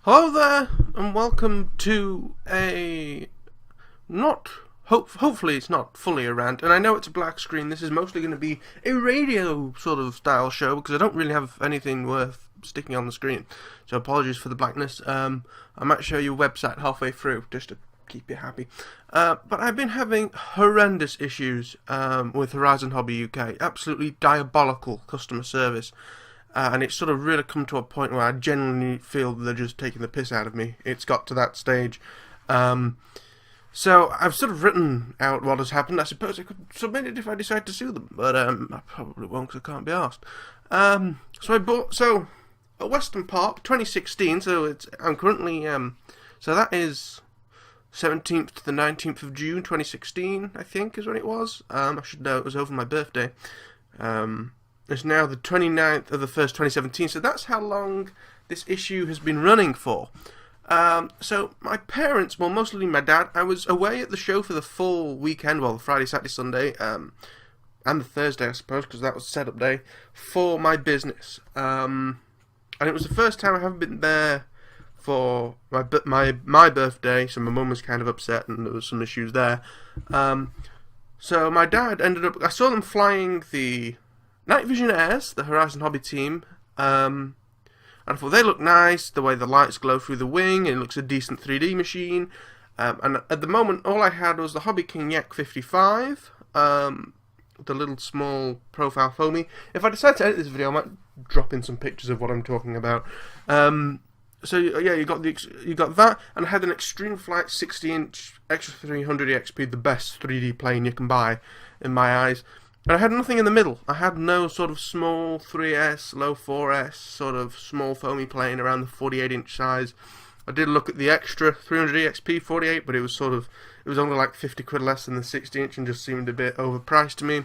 Hello there, and welcome to a hopefully it's not fully a rant, and I know it's a black screen. This is mostly going to be a radio sort of style show because I don't really have anything worth sticking on the screen. So apologies for the blackness. I might show you a website halfway through just to keep you happy. But I've been having horrendous issues with Horizon Hobby UK. Absolutely diabolical customer service. And it's sort of really come to a point where I genuinely feel they're just taking the piss out of me. It's got to that stage. So I've sort of written out what has happened. I suppose I could submit it if I decide to sue them, but I probably won't because I can't be asked. So I bought at Western Park 2016. So I'm currently so that is 17th to the 19th of June 2016. I think is when it was. I should know it was over my birthday. It's now the 29th of the 1st, 2017, so that's how long this issue has been running for. So my parents, well, mostly my dad, I was away at the show for the full weekend, well, the Friday, Saturday, Sunday, and the Thursday, I suppose, because that was the setup day, for my business. And it was the first time I haven't been there for my birthday, so my mum was kind of upset, and there was some issues there. So my dad ended up, I saw them flying the Night Vision Airs, the Horizon Hobby team, and I thought they look nice, the way the lights glow through the wing, and it looks a decent 3D machine, and at the moment all I had was the Hobby King Yak 55, the little small profile foamy. If I decide to edit this video I might drop in some pictures of what I'm talking about. So yeah, you got that, and I had an Extreme Flight 60-inch Extra 300 EXP, the best 3D plane you can buy, in my eyes. And I had nothing in the middle. I had no sort of small 3S, low 4S, sort of small foamy plane around the 48-inch size. I did look at the extra 300 EXP 48, but it was only like 50 quid less than the 60-inch and just seemed a bit overpriced to me.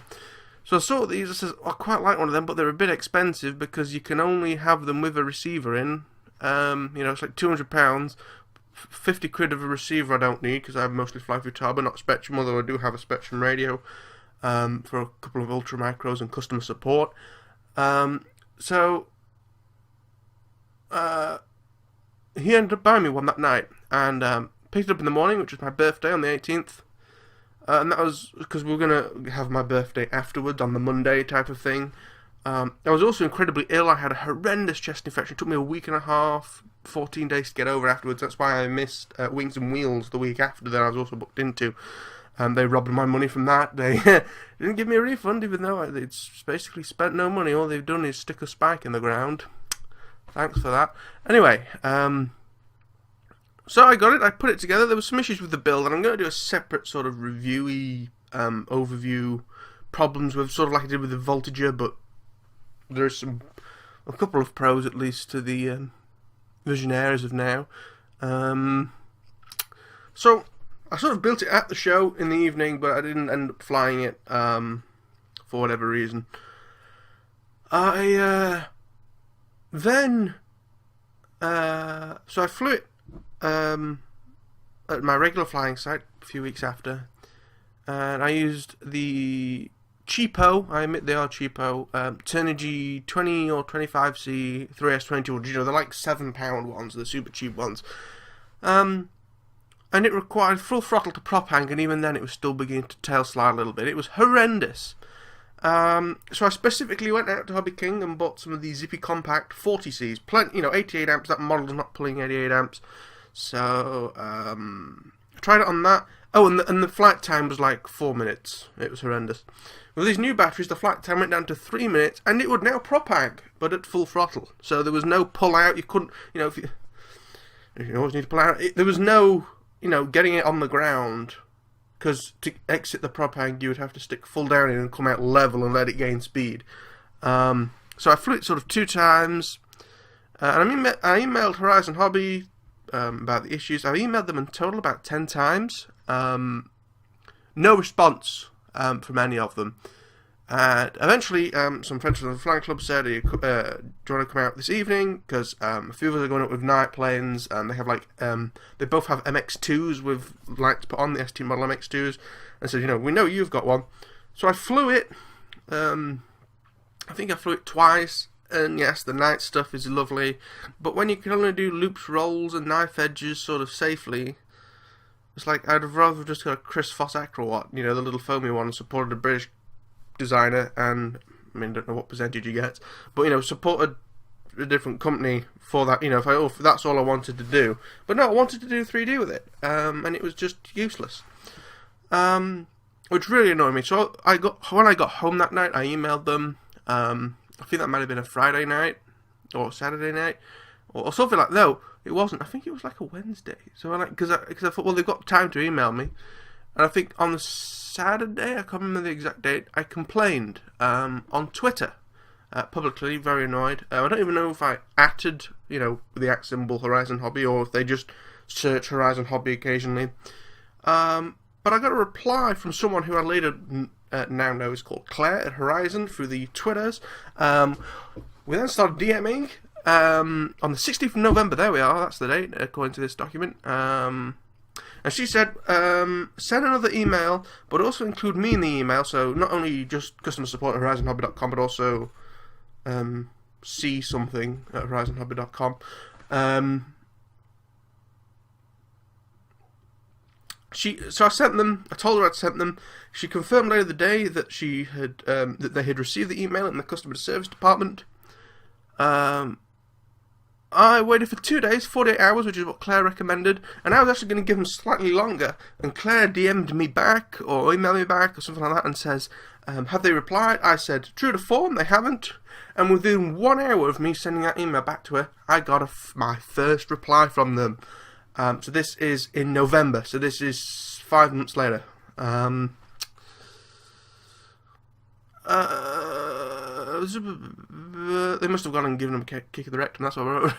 So I saw these, I said, I quite like one of them, but they're a bit expensive because you can only have them with a receiver in. It's like £200. 50 quid of a receiver I don't need because I mostly fly through Tarbor, not Spectrum, although I do have a Spectrum radio. For a couple of ultra micros and customer support. So he ended up buying me one that night and picked it up in the morning, which was my birthday on the 18th. And that was because we were going to have my birthday afterwards on the Monday type of thing. I was also incredibly ill. I had a horrendous chest infection. It took me a week and a half, 14 days to get over afterwards. That's why I missed Wings and Wheels the week after that I was also booked into. They robbed my money from that. They didn't give me a refund, even though it's basically spent no money. All they've done is stick a spike in the ground. Thanks for that. Anyway, so I got it. I put it together. There were some issues with the build, and I'm going to do a separate sort of reviewy overview problems with, sort of like I did with the Voltager, but there's a couple of pros at least to the Visionaire as of now. So I sort of built it at the show in the evening, but I didn't end up flying it for whatever reason. So I flew it at my regular flying site a few weeks after, and I used the cheapo, I admit they are cheapo, Turnigy 20 or 25C 3S22, they're like £7 ones, the super cheap ones. And it required full throttle to prop hang, and even then it was still beginning to tail slide a little bit. It was horrendous. So I specifically went out to Hobby King and bought some of the Zippy Compact 40Cs. 88 amps, that model's not pulling 88 amps. So, I tried it on that. Oh, and the flight time was like 4 minutes. It was horrendous. With these new batteries, the flight time went down to 3 minutes, and it would now prop hang, but at full throttle. So there was no pull out. You couldn't, if you always need to pull out, there was no getting it on the ground, because to exit the prop hang, you would have to stick full down in and come out level and let it gain speed. So I flew it sort of 2 times, and I emailed Horizon Hobby about the issues. I emailed them in total about 10 times. No response from any of them. And eventually, some friends from the flying club said, do you want to come out this evening? Because a few of us are going up with night planes, and they have they both have MX2s with lights put on, the ST model MX2s. And said, we know you've got one. So I flew it. I think I flew it twice. And yes, the night stuff is lovely, but when you can only do loops, rolls, and knife edges sort of safely, it's like I'd have rather just got a Chris Foss Acrowatt, the little foamy one, supported a British designer, and I mean, don't know what percentage he gets, but supported a different company for that. If that's all I wanted to do, but no, I wanted to do 3D with it, and it was just useless, which really annoyed me. So when I got home that night, I emailed them. I think that might have been a Friday night or Saturday night or something like that. No, it wasn't. I think it was like a Wednesday. So because I thought, well, they've got time to email me, and I think on the Saturday, I can't remember the exact date, I complained on Twitter publicly, very annoyed. I don't even know if I atted, the @ symbol Horizon Hobby, or if they just search Horizon Hobby occasionally. But I got a reply from someone who I later now know is called Claire at Horizon through the Twitters. We then started DMing on the 16th of November. There we are, that's the date according to this document. And she said, send another email, but also include me in the email, so not only just customer support at horizonhobby.com, but also see something at horizonhobby.com. So I sent them. I told her I'd sent them. She confirmed later the day that she had that they had received the email in the customer service department. I waited for 2 days, 48 hours, which is what Claire recommended, and I was actually going to give them slightly longer. And Claire DM'd me back or emailed me back or something like that and says, "Have they replied?" I said, "True to form, they haven't." And within 1 hour of me sending that email back to her, I got my first reply from them. So this is in November, so this is 5 months later. They must have gone and given them a kick of the rectum, that's what I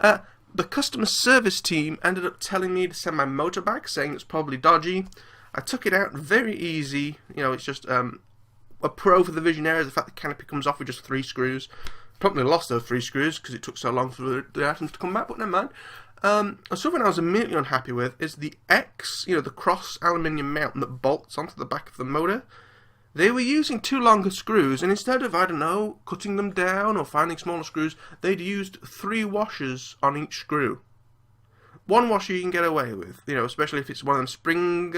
wrote. The customer service team ended up telling me to send my motor back, saying it's probably dodgy. I took it out very easy, it's just a pro for the Visionaire is the fact the canopy comes off with just 3 screws. Probably lost those 3 screws because it took so long for the items to come back, but never mind. Something I was immediately unhappy with is the X, the cross aluminium mount that bolts onto the back of the motor. They were using too long of screws, and instead of, cutting them down or finding smaller screws, they'd used 3 washers on each screw. 1 washer you can get away with, especially if it's one of them spring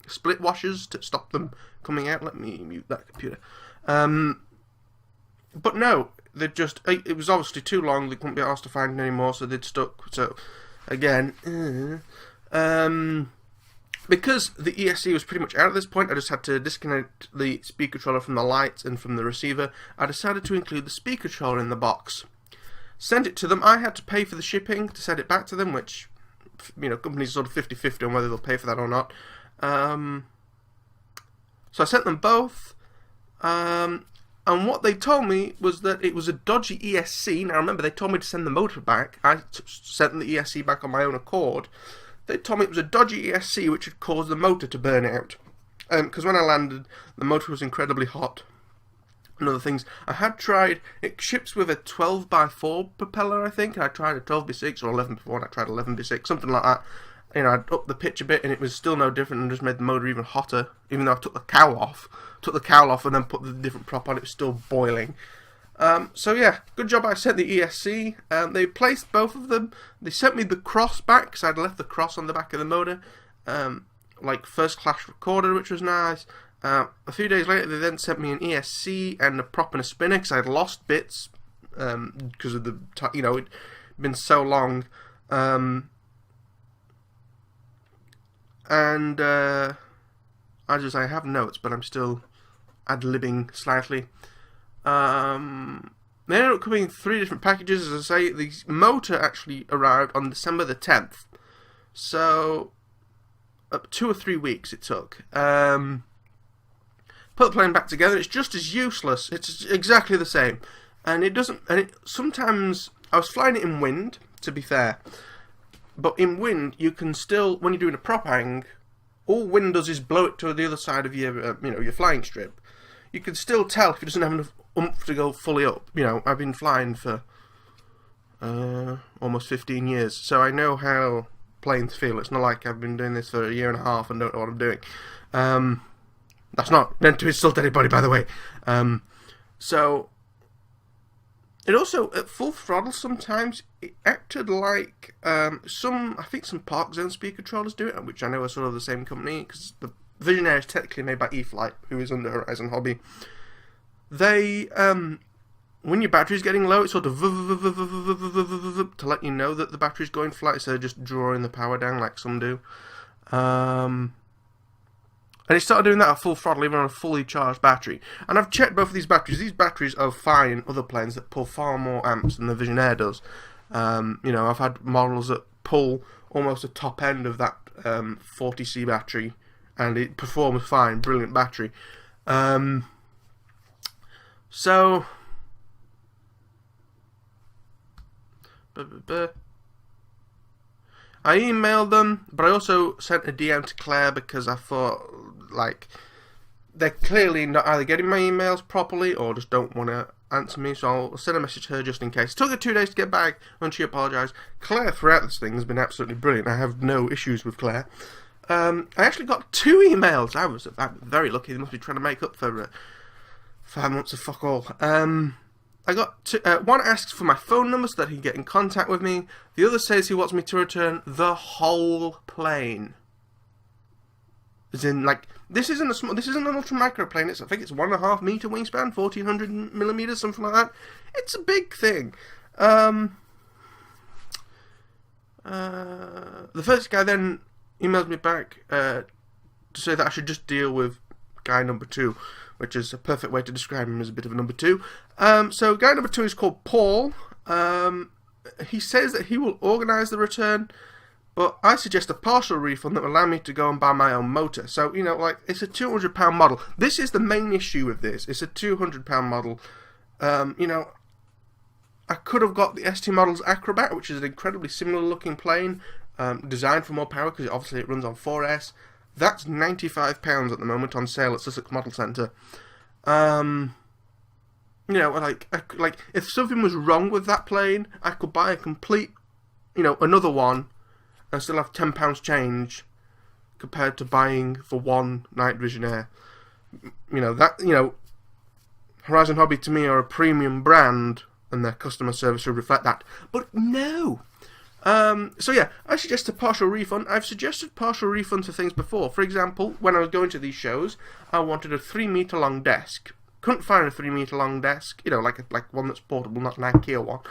split washers to stop them coming out. Let me mute that computer. But no, it was obviously too long, they couldn't be asked to find it anymore, so they'd stuck. So, again, because the ESC was pretty much out at this point, I just had to disconnect the speaker controller from the lights and from the receiver. I decided to include the speaker controller in the box. Sent it to them. I had to pay for the shipping to send it back to them, which, companies are sort of 50-50 on whether they'll pay for that or not. So I sent them both. And what they told me was that it was a dodgy ESC. Now remember, they told me to send the motor back. I sent them the ESC back on my own accord. They told me it was a dodgy ESC which had caused the motor to burn out. Because when I landed, the motor was incredibly hot. And other things. I had tried, it ships with a 12x4 propeller, I think. And I tried a 12x6 or 11x4, and I tried 11x6, something like that. I'd upped the pitch a bit, and it was still no different, and just made the motor even hotter, even though I took the cowl off. Took the cowl off and then put the different prop on, it was still boiling. So yeah, good job I sent the ESC. They placed both of them. They sent me the cross back, because I'd left the cross on the back of the motor. Like first class recorder, which was nice. A few days later, they then sent me an ESC and a prop and a spinner, because I'd lost bits, because of the, it'd been so long. And I have notes, but I'm still ad-libbing slightly. They ended up coming in 3 different packages. As I say, the motor actually arrived on December the 10th. So, 2 or 3 weeks it took. Put the plane back together, it's just as useless. It's exactly the same. And sometimes, I was flying it in wind, to be fair. But in wind, you can still, when you're doing a prop hang, all wind does is blow it to the other side of your, your flying strip. You can still tell if it doesn't have enough oomph to go fully up. I've been flying for almost 15 years, so I know how planes feel. It's not like I've been doing this for a year and a half and don't know what I'm doing. That's not meant to insult anybody, by the way. So It also, at full throttle sometimes, it acted like I think some Park Zone speaker controllers do it, which I know are sort of the same company, because the Vision Air is technically made by eFlight, who is under Horizon Hobby. They, when your battery's getting low, it's sort of to let you know that the battery's going flat instead of just drawing the power down like some do. And it started doing that at full throttle, even on a fully charged battery. And I've checked both of these batteries. These batteries are fine in other planes that pull far more amps than the Vision Air does. I've had models that pull almost the top end of that 40C battery, and it performs fine, brilliant battery. So... I emailed them, but I also sent a DM to Claire because I thought, like, they're clearly not either getting my emails properly or just don't want to answer me, so I'll send a message to her just in case. It took her 2 days to get back, and she apologised. Claire, throughout this thing, has been absolutely brilliant. I have no issues with Claire. I actually got 2 emails. I'm very lucky. They must be trying to make up for 5 months of fuck all. I got one asks for my phone number so that he can get in contact with me. The other says he wants me to return the whole plane. As in, like, this isn't an ultra micro plane. I think it's 1.5 meter wingspan, 1400 millimeters, something like that. It's a big thing. The first guy then emailed me back to say that I should just deal with guy number 2, which is a perfect way to describe him as a bit of a number 2. So guy number 2 is called Paul. He says that he will organise the return, but I suggest a partial refund that will allow me to go and buy my own motor. So, like, it's a £200 model. This is the main issue with this. It's a £200 model. I could have got the ST Models Acrobat, which is an incredibly similar looking plane, designed for more power, because obviously it runs on 4S. That's £95 at the moment on sale at Sussex Model Centre. Like if something was wrong with that plane, I could buy a complete, another one, and still have £10 change compared to buying for one Night Vision Air. Horizon Hobby to me are a premium brand, and their customer service will reflect that. But no. So yeah, I suggest a partial refund. I've suggested partial refunds for things before. For example, when I was going to these shows, I wanted a 3 meter long desk. Couldn't find a 3 meter long desk, like one that's portable, not an IKEA one.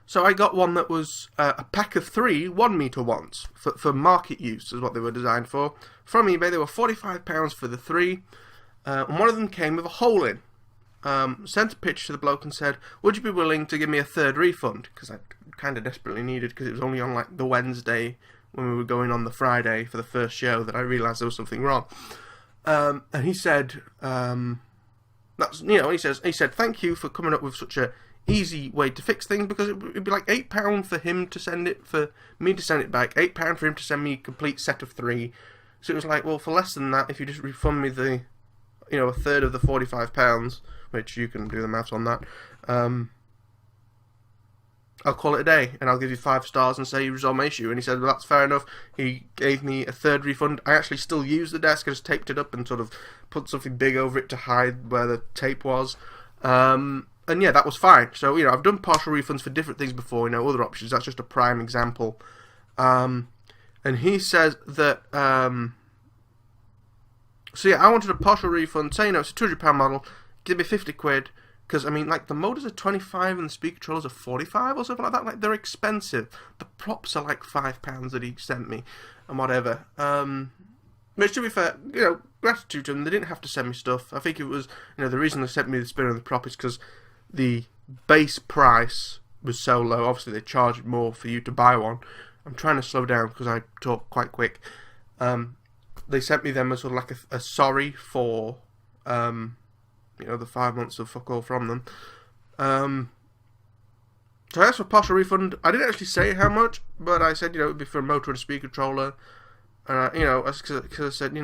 So I got one that was a pack of 3 1 meter ones for market use, is what they were designed for. From eBay, they were £45 for the 3, and one of them came with a hole in. Sent a picture to the bloke and said, would you be willing to give me a third refund? Because I kind of desperately needed, because it was only on like the Wednesday when we were going on the Friday for the first show that I realised there was something wrong. And he said, he said, thank you for coming up with such a easy way to fix things, because it'd be like £8 for him to send it, for me to send it back, £8 for him to send me a complete set of 3. So it was like, well, for less than that, if you just refund me the, a third of the £45, which you can do the maths on that, I'll call it a day, and I'll give you 5 stars and say you resolve my issue. And he said, well, that's fair enough. He gave me a third refund. I actually still used the desk. I just taped it up and sort of put something big over it to hide where the tape was. And yeah, that was fine. So, I've done partial refunds for different things before, other options. That's just a prime example. And he says that, so yeah, I wanted a partial refund. Say, it's a £200 model. Give me 50 quid. Because, the motors are 25 and the speaker controllers are 45 or something like that. Like, they're expensive. The props are like £5 that he sent me and whatever. Which, to be fair, gratitude to them. They didn't have to send me stuff. I think it was, the reason they sent me the spinner and the prop is because the base price was so low. Obviously, they charged more for you to buy one. I'm trying to slow down because I talk quite quick. They sent me them as sort of like a sorry for... the 5 months of fuck all from them. So I asked for a partial refund. I didn't actually say how much, but I said, it would be for a motor and a speaker controller. And, because I said,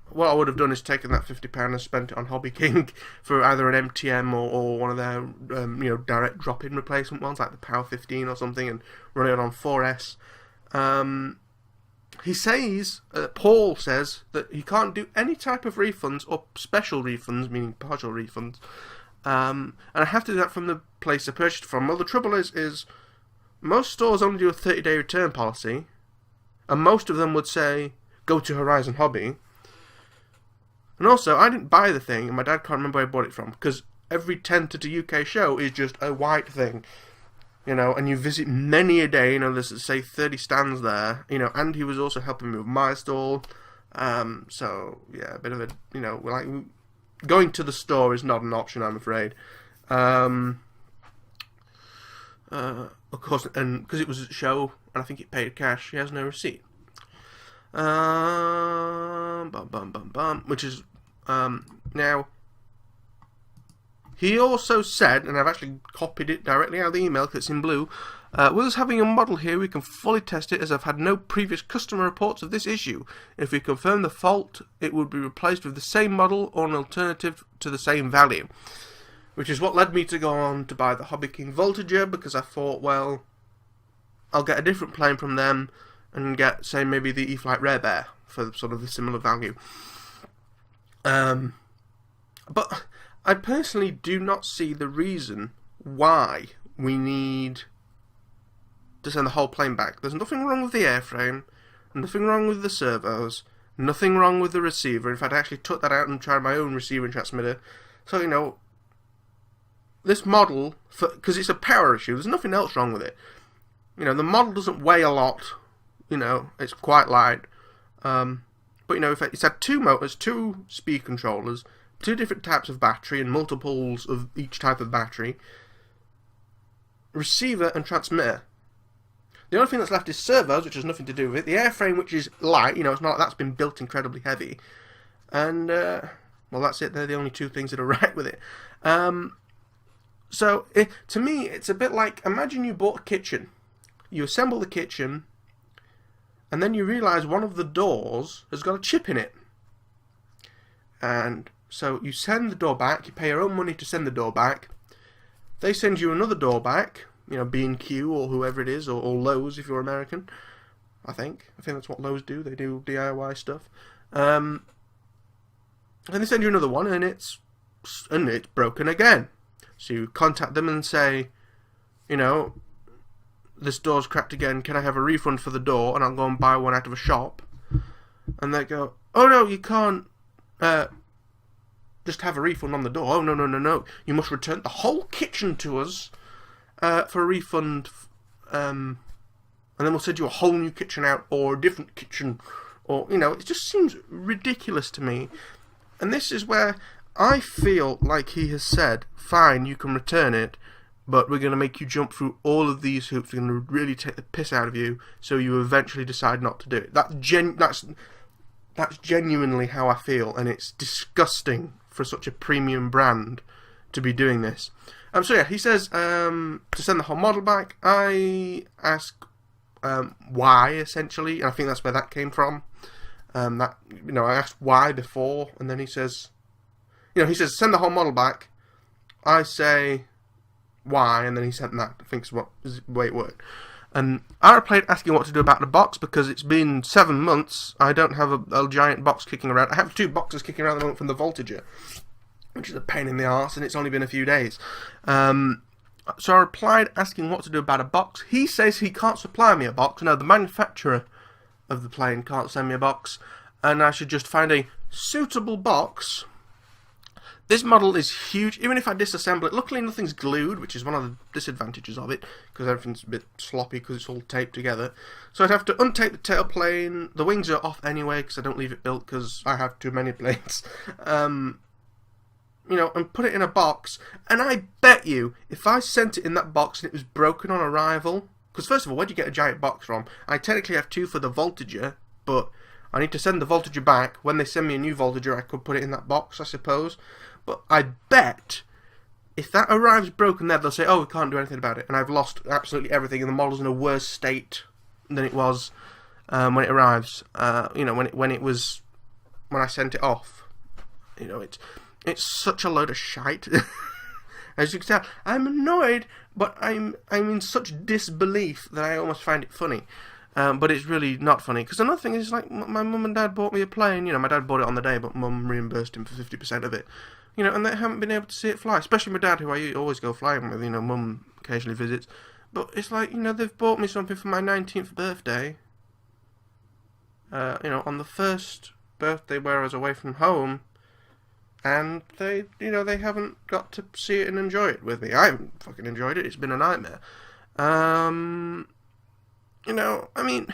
what I would have done is taken that £50 and spent it on Hobby King for either an MTM or one of their, direct drop-in replacement ones, like the Power 15 or something, and run it on 4S. He says, Paul says, that he can't do any type of refunds or special refunds, meaning partial refunds, And I have to do that from the place I purchased from. Well, the trouble is most stores only do a 30-day return policy, and most of them would say, go to Horizon Hobby. And also, I didn't buy the thing, and my dad can't remember where I bought it from, because every Tenta to UK show is just a white thing. And you visit many a day, there's, say, 30 stands there, and he was also helping me with my stall. So, yeah, a bit of a, like, going to the store is not an option, I'm afraid. Of course, and because it was a show, and I think it paid cash, he has no receipt. Which is, now, he also said, and I've actually copied it directly out of the email because it's in blue, with us having a model here, we can fully test it as I've had no previous customer reports of this issue. If we confirm the fault, it would be replaced with the same model or an alternative to the same value. Which is what led me to go on to buy the Hobby King Voltager, because I thought, well, I'll get a different plane from them and get, say, maybe the E-Flight Rare Bear for sort of the similar value. But I personally do not see the reason why we need to send the whole plane back. There's nothing wrong with the airframe, nothing wrong with the servos, nothing wrong with the receiver. In fact, I actually took that out and tried my own receiver and transmitter. So, this model, because it's a power issue, there's nothing else wrong with it. The model doesn't weigh a lot. It's quite light. But, it's had 2 motors, 2 speed controllers, 2 different types of battery and multiples of each type of battery, receiver and transmitter. The only thing that's left is servos, which has nothing to do with it, the airframe, which is light, it's not like that's been built incredibly heavy, and, well, that's it, they're the only 2 things that are right with it. So, to me, it's a bit like, imagine you bought a kitchen, you assemble the kitchen, and then you realise one of the doors has got a chip in it. And so you send the door back, you pay your own money to send the door back, they send you another door back, B&Q or whoever it is, or Lowe's if you're American, I think that's what Lowe's do, they do DIY stuff. And they send you another one, and it's broken again. So you contact them and say, this door's cracked again, can I have a refund for the door, and I'll go and buy one out of a shop. And they go, oh no, you can't just have a refund on the door. Oh no, you must return the whole kitchen to us for a refund, and then we'll send you a whole new kitchen out, or a different kitchen, or, it just seems ridiculous to me. And this is where I feel like he has said, fine, you can return it, but we're going to make you jump through all of these hoops. We're going to really take the piss out of you, so you eventually decide not to do it. That's genuinely how I feel, and it's disgusting for such a premium brand to be doing this. So yeah, he says to send the whole model back. I ask why, essentially, and I think that's where that came from. I asked why before, and then he says, send the whole model back. I say why, and then he sent that. I think is the way it worked. And I replied asking what to do about the box, because it's been 7 months. I don't have a giant box kicking around. I have 2 boxes kicking around at the moment from the Voltager, which is a pain in the arse, and it's only been a few days. So I replied asking what to do about a box. He says he can't supply me a box. No, the manufacturer of the plane can't send me a box, and I should just find a suitable box. This model is huge, even if I disassemble it. Luckily nothing's glued, which is one of the disadvantages of it, because everything's a bit sloppy because it's all taped together. So I'd have to untape the tailplane. The wings are off anyway, because I don't leave it built, because I have too many planes. And put it in a box. And I bet you, if I sent it in that box and it was broken on arrival, because first of all, where do you get a giant box from? I technically have 2 for the Voltager, but I need to send the Voltager back. When they send me a new Voltager, I could put it in that box, I suppose. But I bet if that arrives broken there, they'll say, oh, we can't do anything about it. And I've lost absolutely everything, and the model's in a worse state than it was when it arrives. When I sent it off. It's such a load of shite. As you can tell, I'm annoyed, but I'm in such disbelief that I almost find it funny. But it's really not funny, because another thing is, like, my mum and dad bought me a plane. My dad bought it on the day, but mum reimbursed him for 50% of it. You know, and they haven't been able to see it fly. Especially my dad, who I always go flying with. You know, Mum occasionally visits. But it's like, you know, they've bought me something for my 19th birthday. You know, on the first birthday where I was away from home. And they, you know, they haven't got to see it and enjoy it with me. I haven't fucking enjoyed it. It's been a nightmare. You know, I mean,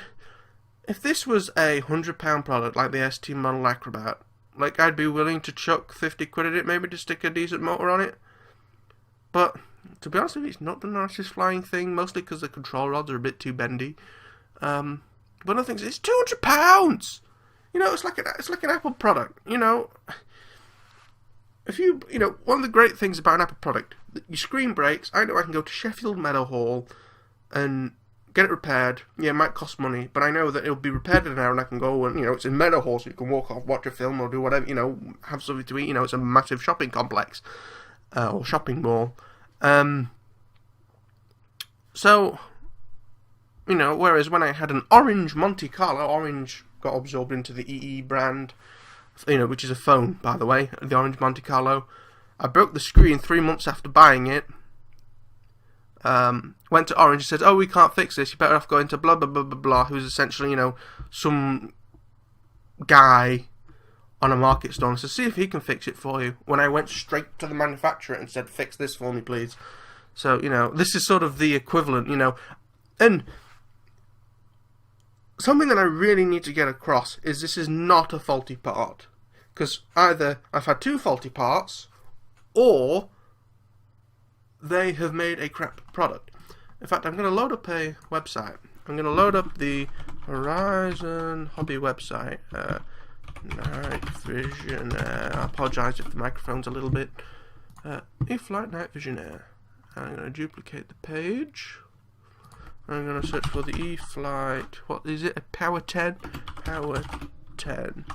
if this was a £100 product like the ST Model Acrobat, like, I'd be willing to chuck 50 quid at it, maybe to stick a decent motor on it. But to be honest with you, it's not the nicest flying thing, mostly because the control rods are a bit too bendy. But I think it's £200. You know, it's like an Apple product. You know, if you know, one of the great things about an Apple product, your screen breaks. I know I can go to Sheffield Meadowhall and get it repaired. Yeah, it might cost money, but I know that it'll be repaired in an hour, and I can go and, you know, it's in Meadowhall, so you can walk off, watch a film, or do whatever. You know, have something to eat. You know, it's a massive shopping complex or shopping mall. So, you know, whereas when I had an orange Monte Carlo, orange got absorbed into the EE brand, you know, which is a phone, by the way, the orange Monte Carlo. I broke the screen 3 months after buying it. Went to Orange and said, "Oh, we can't fix this. You're better off going to blah blah blah blah blah," who's essentially, you know, some guy on a market stall, and said, "See if he can fix it for you." When I went straight to the manufacturer and said, "Fix this for me, please." So, you know, this is sort of the equivalent, you know. And something that I really need to get across is this is not a faulty part. Because either I've had two faulty parts, or they have made a crap product. In fact, I'm going to load up a website. I'm going to load up the Horizon Hobby website. Night Vision Air. I apologise if the microphone's a little bit. E-Flight Night Vision Air. I'm going to duplicate the page. I'm going to search for the E-Flight. What is it? A Power 10? Power 10.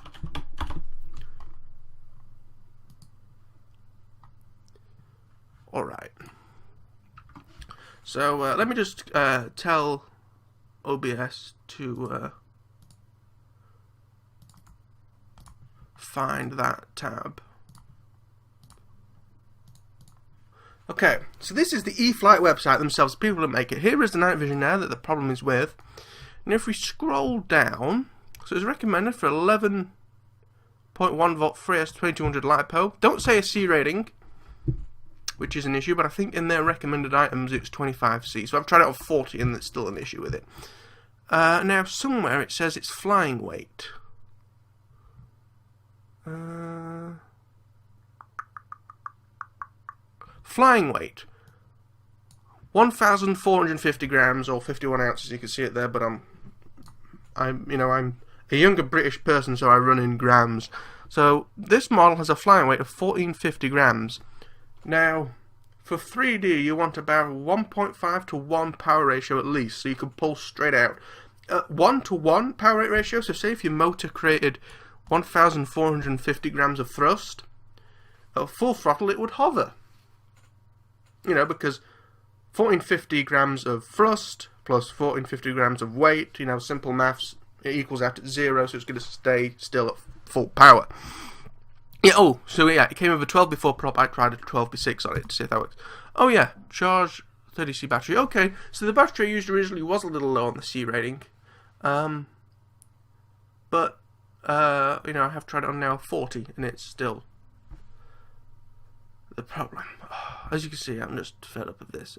Alright. So, let me just tell OBS to find that tab. Okay, so this is the E-Flight website themselves, people that make it. Here is the night vision Air that the problem is with. And if we scroll down, so it's recommended for 11.1 volt free S2200 LiPo. Don't say a C rating, which is an issue, but I think in their recommended items it's 25C. So I've tried it on 40 and there's still an issue with it. Now somewhere it says it's flying weight. Flying weight, 1,450 grams or 51 ounces. You can see it there, but I'm a younger British person, so I run in grams. So this model has a flying weight of 1,450 grams. Now, for 3D, you want about 1.5 to 1 power ratio at least, so you can pull straight out. 1 to 1 power rate ratio. So say if your motor created 1,450 grams of thrust, at full throttle it would hover. You know, because 1,450 grams of thrust plus 1,450 grams of weight, you know, simple maths, it equals out at 0, so it's going to stay still at full power. Yeah, oh, so yeah, it came with a 12B4 prop. I tried a 12B6 on it to see if that works. Oh yeah, charge 30C battery. Okay, so the battery I used originally was a little low on the C rating. But, you know, I have tried it on now 40, and it's still the problem. As you can see, I'm just fed up of this.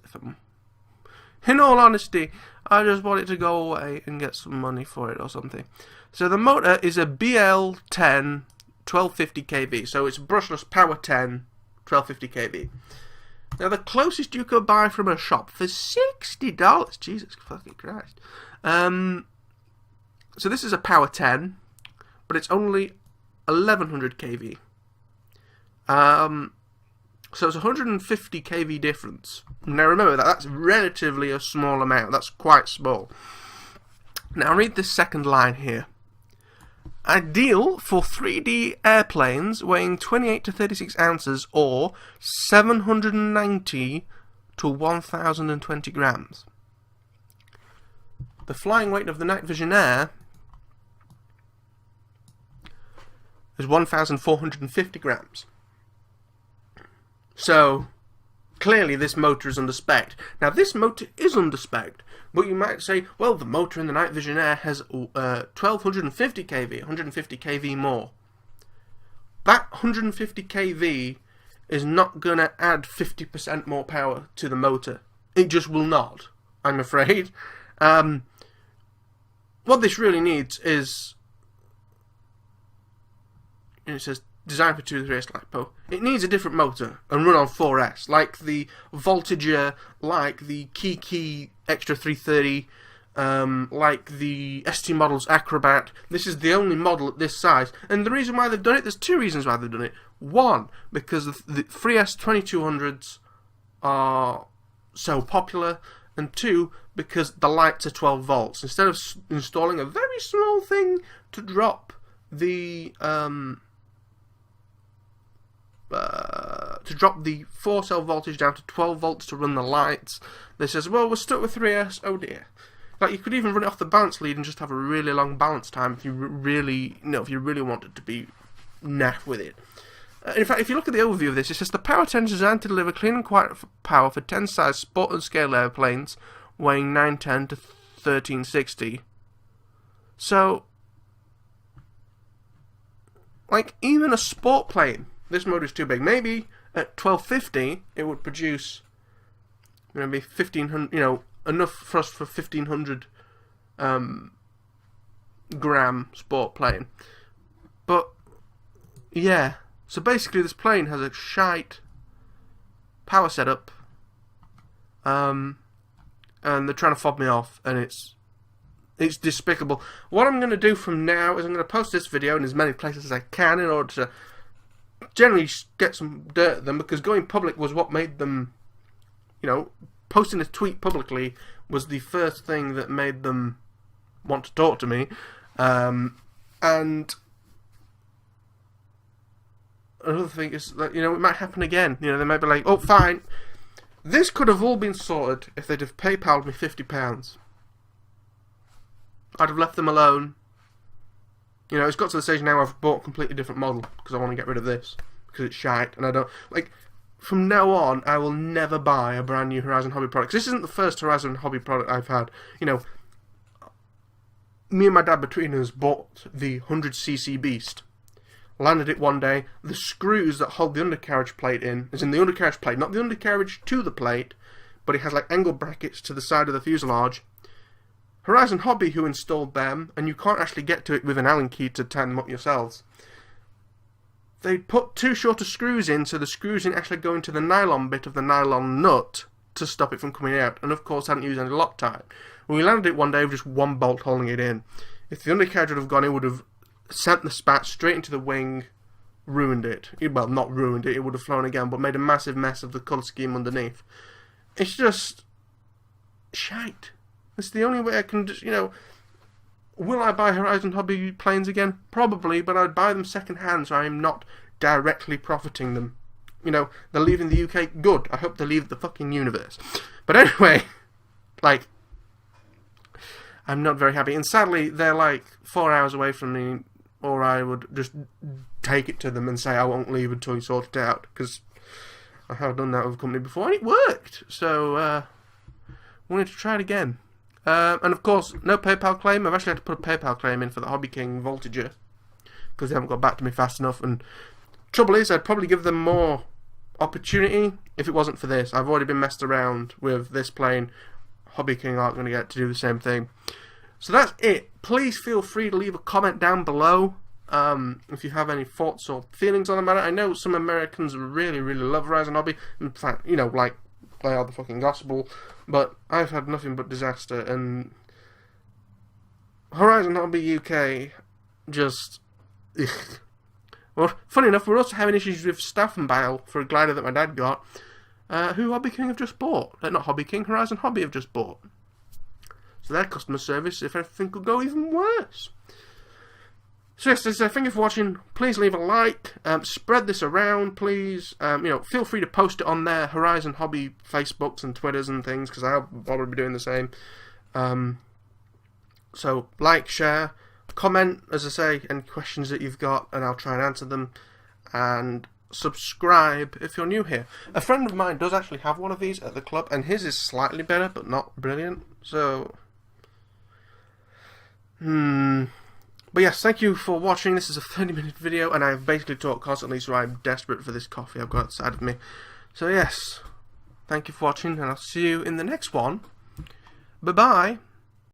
In all honesty, I just want it to go away and get some money for it or something. So the motor is a BL10 1250 kV, so it's brushless Power 10 1250 kV. Now the closest you could buy from a shop for $60, Jesus fucking Christ. So this is a Power 10, but it's only 1100 kV. So it's 150 kV difference. Now remember that's relatively a small amount. That's quite small. Now read this second line here. Ideal for 3D airplanes weighing 28 to 36 ounces or 790 to 1020 grams. The flying weight of the Night Vision Air is 1,450 grams. So, clearly this motor is under-spec'd. Now, this motor is under-spec'd, but you might say, well, the motor in the Night Vision Air has 1250 kV, 150 kV more. That 150 kV is not going to add 50% more power to the motor. It just will not, I'm afraid. What this really needs is, it says designed for 2-3S LiPo. It needs a different motor and run on 4S, like the Voltager, like the Kiki Extra 330, like the ST Models Acrobat. This is the only model at this size, and the reason why they've done it, there's two reasons why they've done it. One, because the 3S 2200s are so popular, and two, because the lights are 12 volts. Instead of installing a very small thing to drop the 4-cell voltage down to 12 volts to run the lights, they says, well, we're stuck with 3S, oh dear. Like, you could even run it off the balance lead and just have a really long balance time if you really, if you really wanted to be naff with it. In fact, if you look at the overview of this, it says the power tender is designed to deliver clean and quiet power for 10-size sport and scale airplanes weighing 910 to 1360. So, like, even a sport plane, this motor is too big. Maybe at 1250 it would produce maybe 1500, enough thrust for 1500 gram sport plane. But yeah, so basically this plane has a shite power setup, and they're trying to fob me off, and it's despicable. What I'm going to do from now is I'm going to post this video in as many places as I can in order to generally get some dirt at them, because going public was what made them, posting a tweet publicly was the first thing that made them want to talk to me. And another thing is that, it might happen again. They might be like, oh, fine. This could have all been sorted if they'd have PayPal'd me £50. I'd have left them alone. It's got to the stage now I've bought a completely different model because I want to get rid of this because it's shite, and I don't like. From now on, I will never buy a brand new Horizon Hobby product. This isn't the first Horizon Hobby product I've had. Me and my dad between us bought the 100cc Beast. Landed it one day. The screws that hold the undercarriage plate in, as in the undercarriage plate, not the undercarriage to the plate, but it has like angle brackets to the side of the fuselage. Horizon Hobby, who installed them, and you can't actually get to it with an Allen key to tighten them up yourselves. They put two shorter screws in, so the screws didn't actually go into the nylon bit of the nylon nut to stop it from coming out, and of course hadn't used any Loctite. When we landed it one day with just one bolt holding it in. If the undercarriage would have gone, it would have sent the spat straight into the wing, ruined it. Well, not ruined it, it would have flown again, but made a massive mess of the colour scheme underneath. It's just shite. It's the only way I can just, will I buy Horizon Hobby planes again? Probably, but I'd buy them second hand, so I'm not directly profiting them. They're leaving the UK, good. I hope they leave the fucking universe. But anyway, I'm not very happy. And sadly, they're 4 hours away from me, or I would just take it to them and say I won't leave until you sort it out, because I have done that with a company before, and it worked. So, we need to try it again. And of course, no PayPal claim. I've actually had to put a PayPal claim in for the Hobby King Voltager because they haven't got back to me fast enough. And trouble is, I'd probably give them more opportunity if it wasn't for this. I've already been messed around with this plane. Hobby King aren't going to get to do the same thing. So that's it. Please feel free to leave a comment down below if you have any thoughts or feelings on the matter. I know some Americans really, really love Horizon Hobby. In fact, they are the fucking gospel. But I've had nothing but disaster, and Horizon Hobby UK just... Well, funny enough, we're also having issues with Staffenbeil for a glider that my dad got, who Hobby King have just bought. Not Hobby King, Horizon Hobby have just bought. So their customer service, if anything, could go even worse. So yes, thank you for watching. Please leave a like. Spread this around, please. Feel free to post it on their Horizon Hobby Facebooks and Twitters and things, because I'll probably be doing the same. So like, share, comment, as I say, any questions that you've got, and I'll try and answer them. And subscribe if you're new here. A friend of mine does actually have one of these at the club, and his is slightly better, but not brilliant. So, But yes, thank you for watching. This is a 30-minute video, and I've basically talked constantly, so I'm desperate for this coffee I've got outside of me. So yes, thank you for watching, and I'll see you in the next one. Bye-bye.